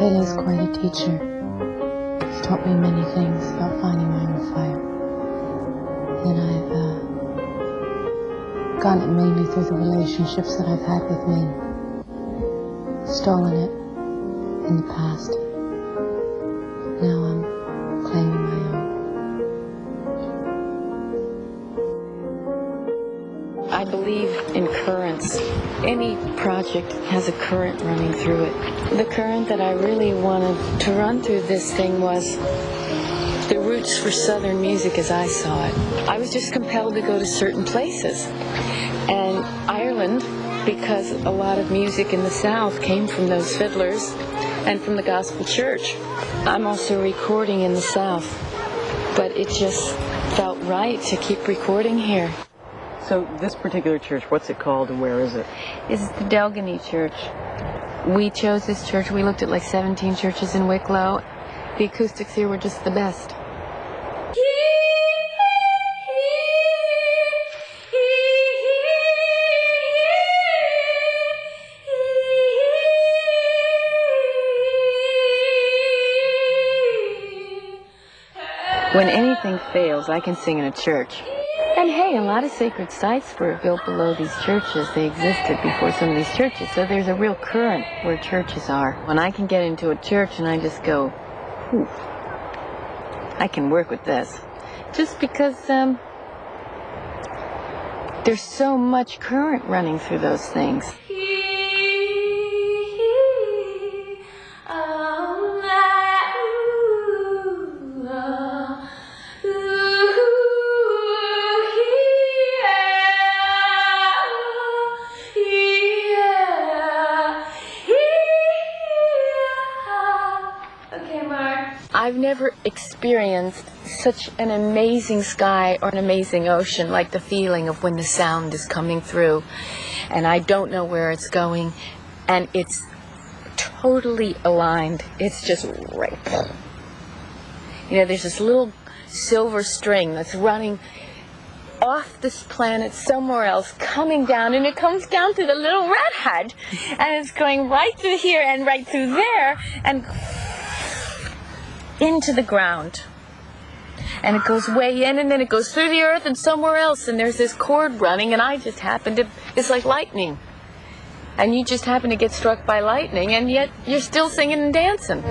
Pele is quite a teacher. He's taught me many things about finding my own fire. And I've gotten it mainly through the relationships that I've had with men. Stolen it in the past. Now I'm claiming my own. I believe in currents. Any project has a current running through it. The current that I really wanted to run through this thing was the roots for Southern music as I saw it. I was just compelled to go to certain places. And Ireland, because a lot of music in the South came from those fiddlers and from the gospel church. I'm also recording in the South, but it just felt right to keep recording here. So this particular church, what's it called and where is it? This is the Delgany Church. We chose this church. We looked at like 17 churches in Wicklow. The acoustics here were just the best. When anything fails, I can sing in a church. And hey, a lot of sacred sites were built below these churches. They existed before some of these churches. So there's a real current where churches are. When I can get into a church and I just go, whew, I can work with this. Just because there's so much current running through those things. I've never experienced such an amazing sky or an amazing ocean, like the feeling of when the sound is coming through and I don't know where it's going and it's totally aligned. It's just right. You know, there's this little silver string that's running off this planet somewhere else, coming down, and it comes down to the little red head and it's going right through here and right through there and into the ground, and it goes way in and then it goes through the earth and somewhere else, and there's this cord running and I just happen to, it's like lightning, and you just happen to get struck by lightning and yet you're still singing and dancing.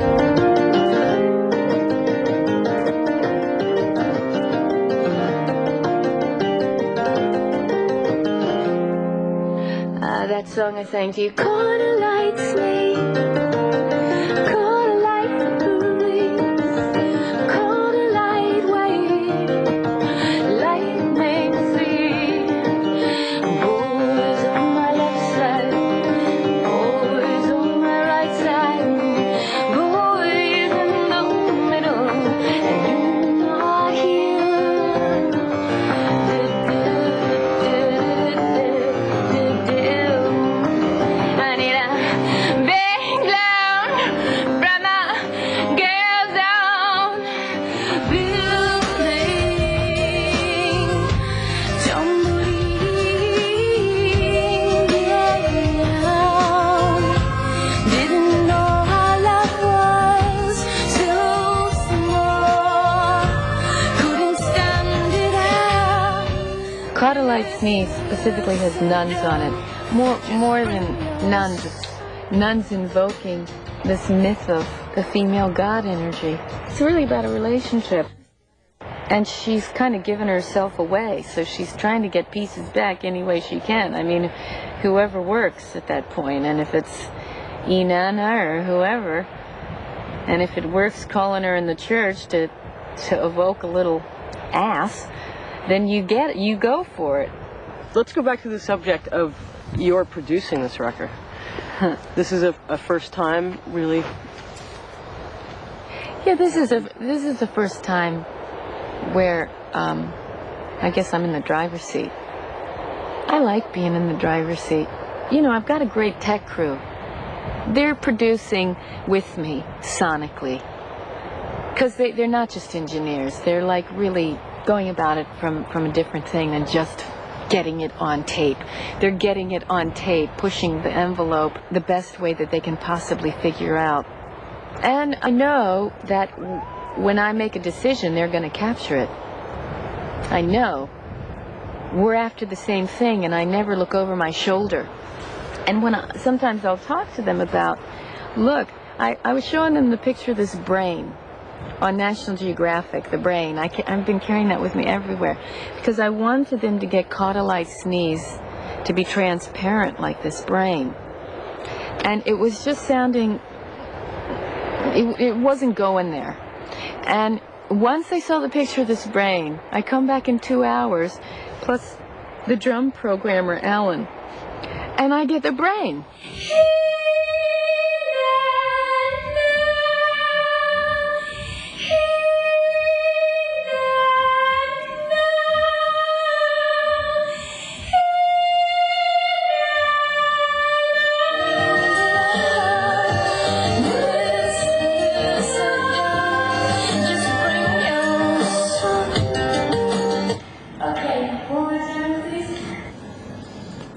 That song I sang to you, corner lights me. Sneeze specifically has nuns on it. More than nuns. It's nuns invoking this myth of the female god energy. It's really about a relationship. And she's kind of given herself away, so she's trying to get pieces back any way she can. I mean, whoever works at that point, and if it's Inanna or whoever, and if it works calling her in the church to evoke a little ass, then you go for it. Let's go back to the subject of your producing this record. This is a first time, really? Yeah, this is the first time where I guess I'm in the driver's seat. I like being in the driver's seat. You know, I've got a great tech crew. They're producing with me sonically. Because they're not just engineers. They're like really going about it from a different thing than just getting it on tape. They're getting it on tape, pushing the envelope the best way that they can possibly figure out. And I know that when I make a decision, they're going to capture it. I know. We're after the same thing, and I never look over my shoulder. And sometimes I'll talk to them about, look, I was showing them the picture of this brain on National Geographic, the brain. I've been carrying that with me everywhere because I wanted them to get caudalized sneeze to be transparent like this brain. And it was just sounding, it wasn't going there. And once I saw the picture of this brain, I come back in 2 hours, plus the drum programmer, Alan, and I get the brain.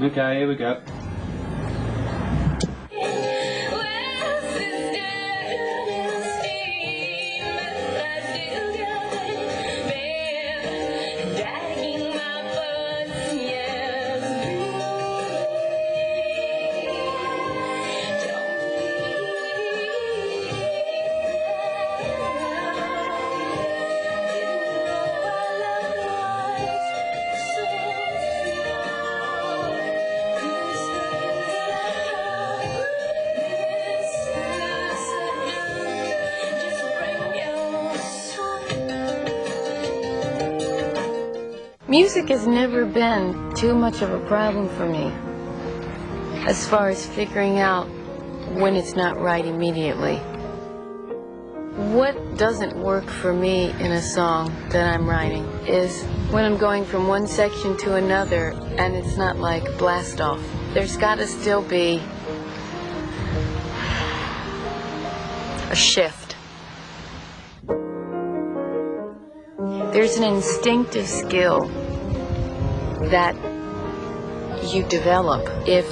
Okay, here we go. Music has never been too much of a problem for me as far as figuring out when it's not right immediately. What doesn't work for me in a song that I'm writing is when I'm going from one section to another and it's not like blast off. There's got to still be a shift. There's an instinctive skill that you develop if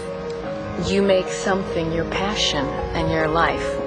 you make something your passion and your life.